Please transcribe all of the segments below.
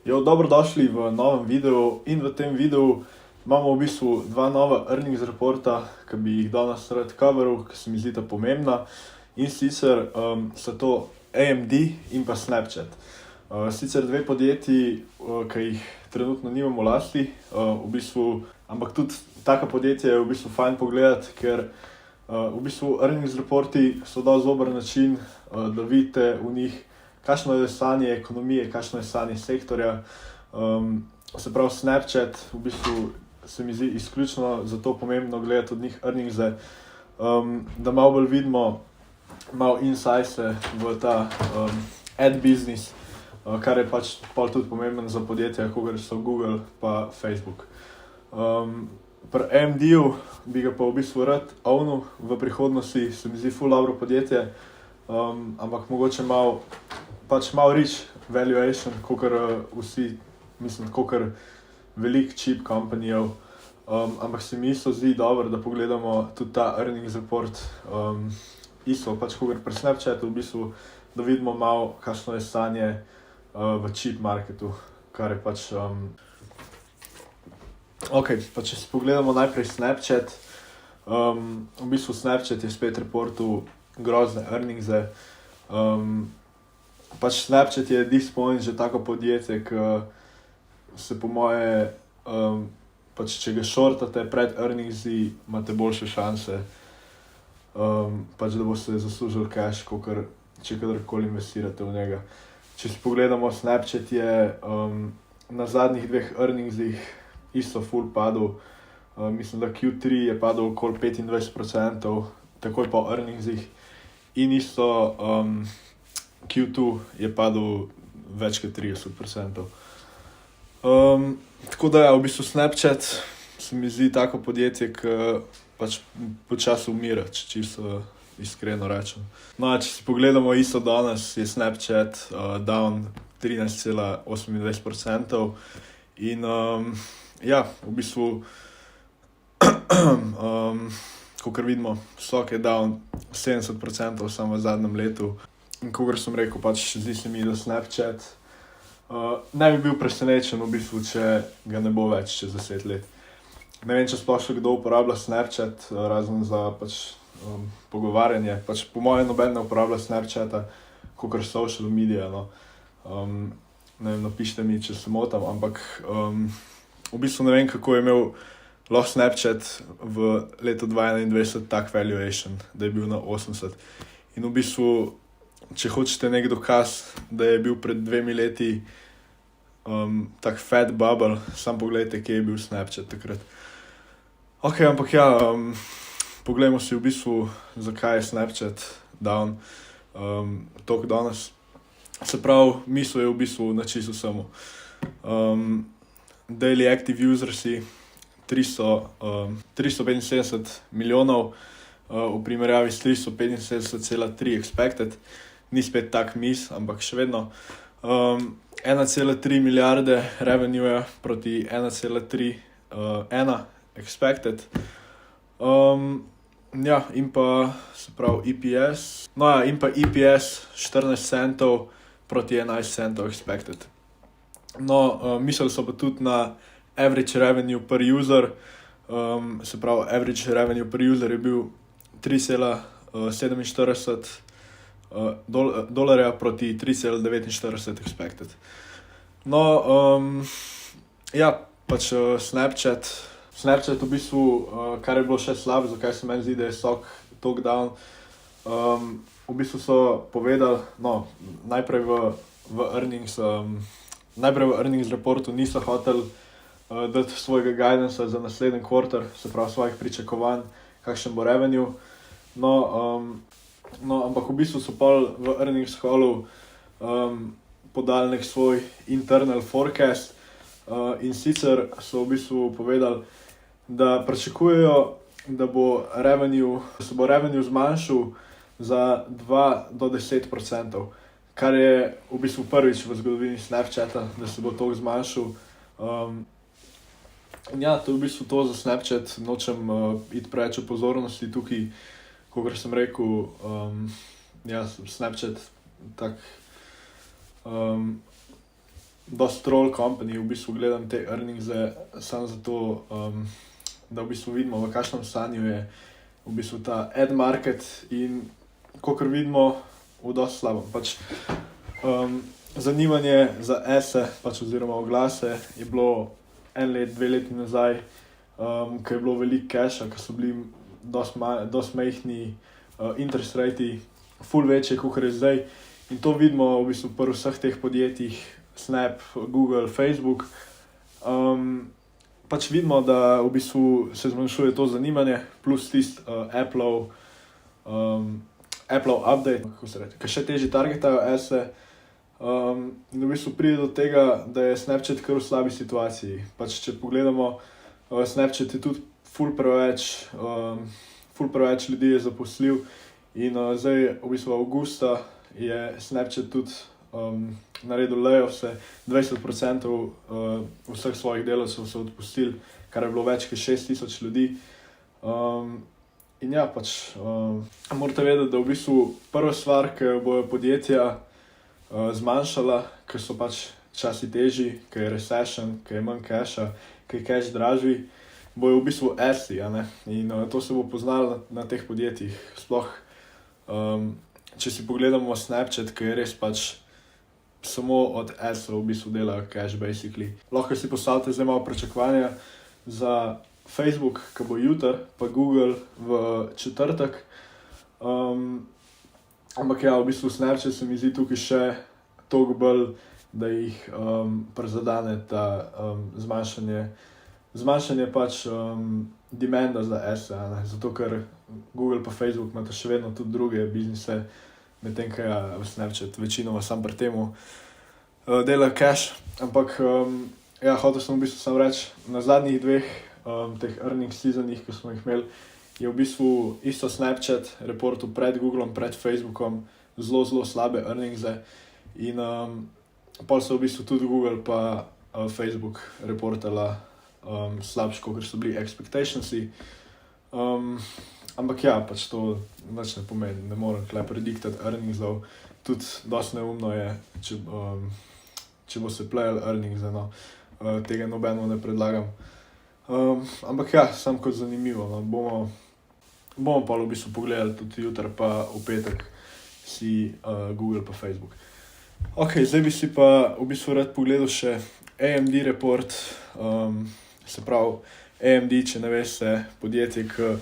Dobrodošli v novem videu in v tem videu imamo v bistvu dva nova earnings reporta, ki bi jih danes rad coveril, ki se mi zdita pomembna. In sicer so to AMD in pa Snapchat. Sicer dve podjetji, ki jih trenutno nimamo v lasti, ampak tudi taka podjetja je v bistvu fajn pogledati, ker v bistvu earnings reporti so dosti dober način, da vidite v njih, kakšno je stanje ekonomije, kakšno je stanje sektorja. Se pravi, Snapchat v bistvu se mi zdi izključno zato pomembno gledati od njih earningse, da malo bolj vidimo malo insightse v ta ad business, kar je pač pol tudi pomembno za podjetja, kakor so Google pa Facebook. Pri AMD-ju bi ga pa v bistvu rad ownil v prihodnosti, se mi zdi ful dobro podjetje, ampak mogoče malo rich valuation, kakor vsi, mislim, kakor veliko cheap companyjev, ampak se mi isto zdi dobro, da pogledamo tudi ta earnings report, isto pač kakor pri Snapchatu, v bistvu, da vidimo malo, kakšno je stanje v cheap marketu, kar je pač. Pa če si pogledamo najprej Snapchat, v bistvu Snapchat je spet reportu grozne earningse. Pač Snapchat je this point že tako podjetje, ki se po moje, pač če ga shortate pred earningsi, imate boljše šanse, pač da boste zaslužili cash, kakor če kadarkoli investirate v njega. Če si pogledamo, Snapchat je na zadnjih dveh earningsih isto ful padel, mislim, da Q3 je padel okoli 25%, takoj po earningsih, in isto Q2 je padel več kot 30%. Tako da v bistvu Snapchat se mi zdi tako podjetje, ki pač počasi umira, če čisto iskreno rečem. No, če si pogledamo isto danes, je Snapchat down 13,28% in v bistvu kakor vidimo, stock je down 70% samo v zadnjem letu. In kakor sem rekel, pač zdi se mi, da Snapchat ne bi bil presenečen v bistvu, če ga ne bo več čez 10 let. Ne vem, če sploh še kdo uporablja Snapchat, razen za pač pogovarjanje. Pač po mojem noben ne uporablja Snapchata kakor social media, no. Ne vem, napišite mi, če se motam, ampak v bistvu ne vem, kako je imel lahko Snapchat v letu 2021 tak valuation, da je bil na 80. In v bistvu, če hočete nek dokaz, da je bil pred 2 leti tak fat bubble, samo pogledajte, kje je bil Snapchat takrat. Ampak poglejmo si v bistvu, zakaj je Snapchat down toliko danes. Se pravi, misel je v bistvu na čisto samo. Daily active usersi 375 milijonov v primerjavi s 375,3 expected. Ni spet tak ampak še vedno 1,3 milijarde revenue proti 1,3 expected. In pa se pravi EPS. In pa EPS 14 centov proti 11 centov expected. Mislili so pa tudi na average revenue per user. Se pravi, average revenue per user je bil 3,47 dolarja proti 3,49 expected. Pač Snapchat v bistvu, kar je bilo še slabo, zakaj se meni zdi, da je stock toliko down, v bistvu so povedali, najprej v earnings reportu niso hoteli dati svojega guidancea za naslednji quarter, se pravi svojih pričakovanj, kakšen bo revenue. Ampak v bistvu so pol v earnings callu podali nek svoj internal forecast, in sicer so v bistvu povedali, da pričakujejo, da se bo revenue zmanjšal za 2 do 10%, kar je v bistvu prvič v zgodovini Snapchata, da se bo toliko zmanjšal. To je v bistvu to za Snapchat, nočem iti preveč v pozornosti tukaj, kakor sem rekel, Snapchat tak dosti troll company, v bistvu gledam te earningse samo zato, da v bistvu vidimo, v kakšnem stanju je v bistvu ta ad market in kakor vidimo, v dosti slabem. Zanimanje za ese, oziroma oglase je bilo 1 let, 2 leti nazaj, ko je bilo veliko casha, ko so bili dosti majhni interest rati, ful večje, kakor je zdaj. In to vidimo v bistvu pri vseh teh podjetjih, Snap, Google, Facebook. Vidimo, da v bistvu se zmanjšuje to zanimanje, plus tisti Appleov update, kako se reče, ki še težje targetajo ese. In v bistvu pride do tega, da je Snapchat kar v slabi situaciji. Če pogledamo, Snapchat je tudi ful preveč ljudi je zaposlil in zdaj v bistvu avgusta je Snapchat tudi naredil layoffse, 20% vseh svojih delavcev so odpustili, kar je bilo več kot 6,000 ljudi. In ja, morate vedeti, da v bistvu prva stvar, ki jo bojo podjetja zmanjšala, ker so časi težji, ker je recession, ker je manj casha, ker je cash dražji, bojo v bistvu adsi, in to se bo poznalo na teh podjetjih. Sploh, če si pogledamo Snapchat, ki je res samo od adsov v bistvu delajo cash, basically. Lahko si postavite zdaj malo pričakovanja za Facebook, ki bo jutri, pa Google v četrtek. Ampak ja, v bistvu Snapchat se mi zdi tukaj še toliko bolj, da jih prizadene ta zmanjšanje demanda za ese, zato ker Google pa Facebook imata še vedno tudi druge biznise, medtem ko v Snapchat večinoma sam pri temu dela cash. Ampak ja, hotel sem v bistvu samo reči, na zadnjih 2 teh earnings seasonih, ki smo jih imeli, je v bistvu isto Snapchat reportu pred Googlom, pred Facebookom zelo slabe earningse in pol so v bistvu tudi Google pa Facebook reportala slabše, kot so bili expectationsi. Ampak ja, to nič ne pomeni, ne morem tukaj prediktati earningsov, tudi dosti neumno je, če bo se plejal earningse, tega nobeno ne predlagam. Ampak ja, samo kot zanimivo, bomo pa v bistvu pogledali tudi jutri pa v petek si Google pa Facebook. Ok, zdaj bi si pa v bistvu rad pogledal še AMD report, se pravi AMD, če ne veste, podjetje, ki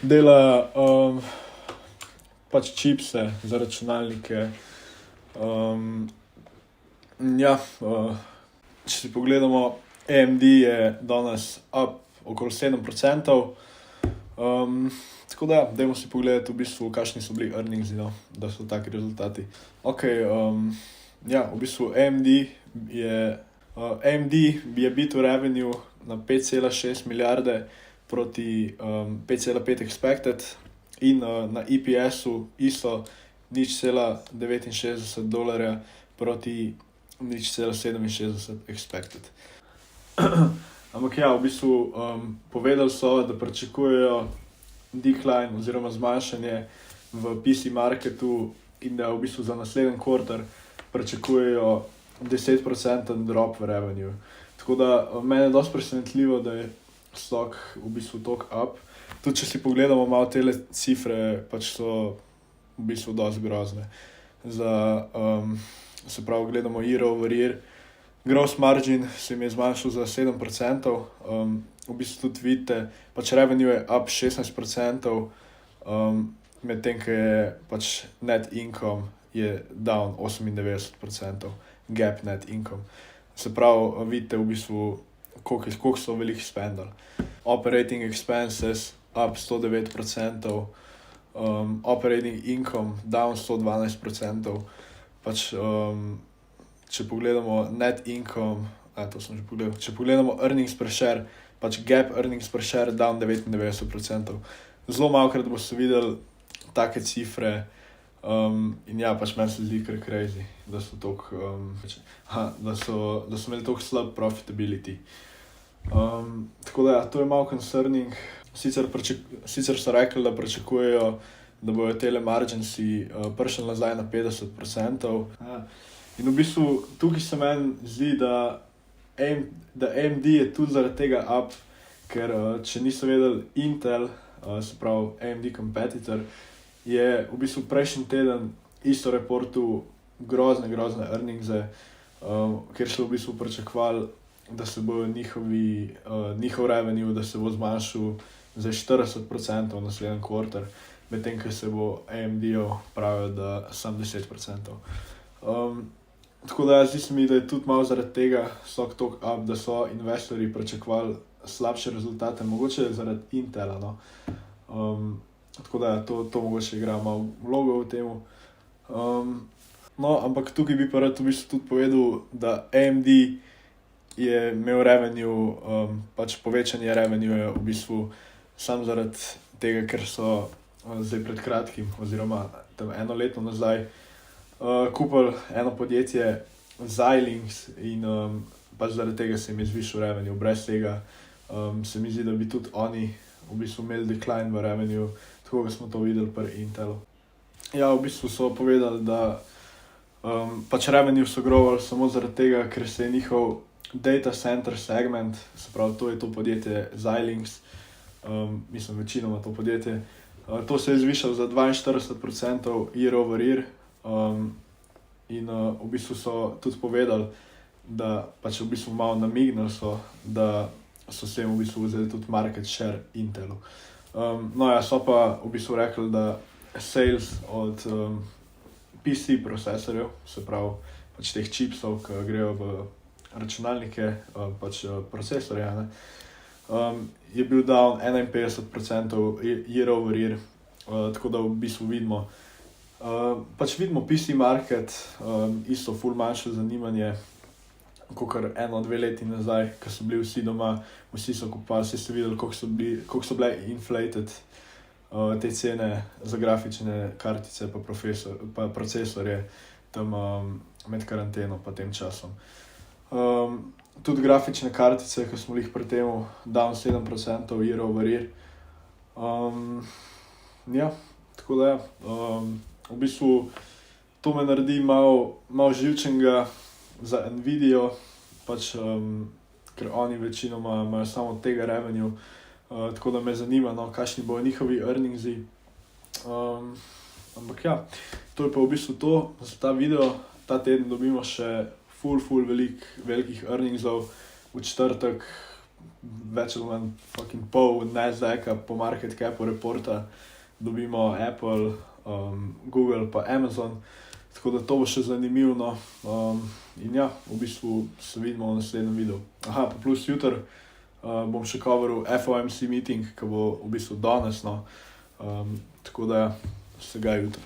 dela čipse za računalnike. Če si pogledamo, AMD je danes up okoli 7%. Tako da, dajmo si pogledati v bistvu, kakšni so bili earningsi, da so taki rezultati. Ok, ja, v bistvu AMD je bitu revenue na 5,6 milijarde proti 5,5 expected in na EPS-u isto $0,69 proti $0,67 expected. Ampak ja, v bistvu povedali so, da pričakujejo decline oziroma zmanjšanje v PC marketu in da v bistvu za naslednji kvartal pričakujejo 10% drop v revenue. Tako da mene je dosti presenetljivo, da je stock v bistvu toliko up. Tudi če si pogledamo malo tele cifre, so v bistvu dosti grozne. Se pravi, gledamo year over year. Gross margin se mi je zmanjšal za 7%. V bistvu tudi vidite, revenue je up 16%, medtem ko je net income je down 98%, gap net income. Se pravi, vidite v bistvu, koliko so veliko spendali. Operating expenses up 109%, operating income down 112%. Če pogledamo net income, to sem že pogledal, če pogledamo earnings per share, gap earnings per share down 99%. Zelo malokrat boste videli take cifre in ja, meni se zdi kar crazy, da so toliko, da so imeli toliko slab profitability. Tako da ja, to je malo concerning. Sicer so rekli, da pričakujejo, da bojo tele marginsi prišli nazaj na 50%. In v bistvu tukaj se meni zdi, da AMD je tudi zaradi tega up, ker če niso vedeli, Intel, se pravi AMD competitor, je v bistvu prejšnji teden isto reportu grozne earningse, kjer so v bistvu pričakovali, da se bo njihov revenue, da se bo zmanjšal za 40% v naslednjem kvartal, medtem ko se bo AMD-ov pravil, da samo 10%. Tako da zdi se mi, da je tudi malo zaradi tega stock toliko up, da so investorji pričakovali slabše rezultate, mogoče zaradi Intela, no. Tako da to mogoče igra malo vlogo v temu. No, ampak tukaj bi pa rad v bistvu tudi povedal, da AMD je imel revenue, pač povečanje revenue v bistvu samo zaradi tega, ker so zdaj pred kratkim oziroma tam eno leto nazaj kupili eno podjetje Xilinx in pač zaradi tega se jim je zvišal revenue. Brez tega se mi zdi, da bi tudi oni v bistvu imeli decline v revenue, tako kot smo to videli pri Intelu. Ja, v bistvu so povedali, da pač revenue so growali samo zaradi tega, ker se je njihov data center segment, se pravi, to je to podjetje Xilinx, mislim večinoma to podjetje, to se je zvišalo za 42% year over year, in v bistvu so tudi povedali, da pač v bistvu malo namignili so, da so s tem v bistvu vzeli tudi market share Intelu. No ja, so pa v bistvu rekli, da sales od PC procesorjev, se pravi pač teh čipsov, ki grejo v računalnike, pač procesorje, ne, je bil down 51% year over year, tako da v bistvu vidimo, vidimo PC market, isto ful manjše zanimanje, kakor 1-2 leti nazaj, ko so bili vsi doma, vsi so kupovali, vsi ste videli, koliko so bile inflated te cene za grafične kartice pa procesorje tam med karanteno pa tem časom. Tudi grafične kartice, ko smo jih pri temu down 7% year over year. Ja, tako da v bistvu to me naredi malo živčenega za Nvidio, pač ker oni večinoma imajo samo od tega revenue, tako da me zanima, no, kakšni bojo njihovi earningsi. Ampak ja, to je pa v bistvu to za ta video. Ta teden dobimo še ful velikih earningsov. V četrtek več ali manj fucking pol Nasdaq-a po market capu reporta dobimo Apple, Google pa Amazon, tako da to bo še zanimivo, no. In ja, v bistvu se vidimo v naslednjem videu. Aha, pa plus jutri bom še coveril FOMC meeting, ki bo v bistvu danes, no. Tako da se ga jutri.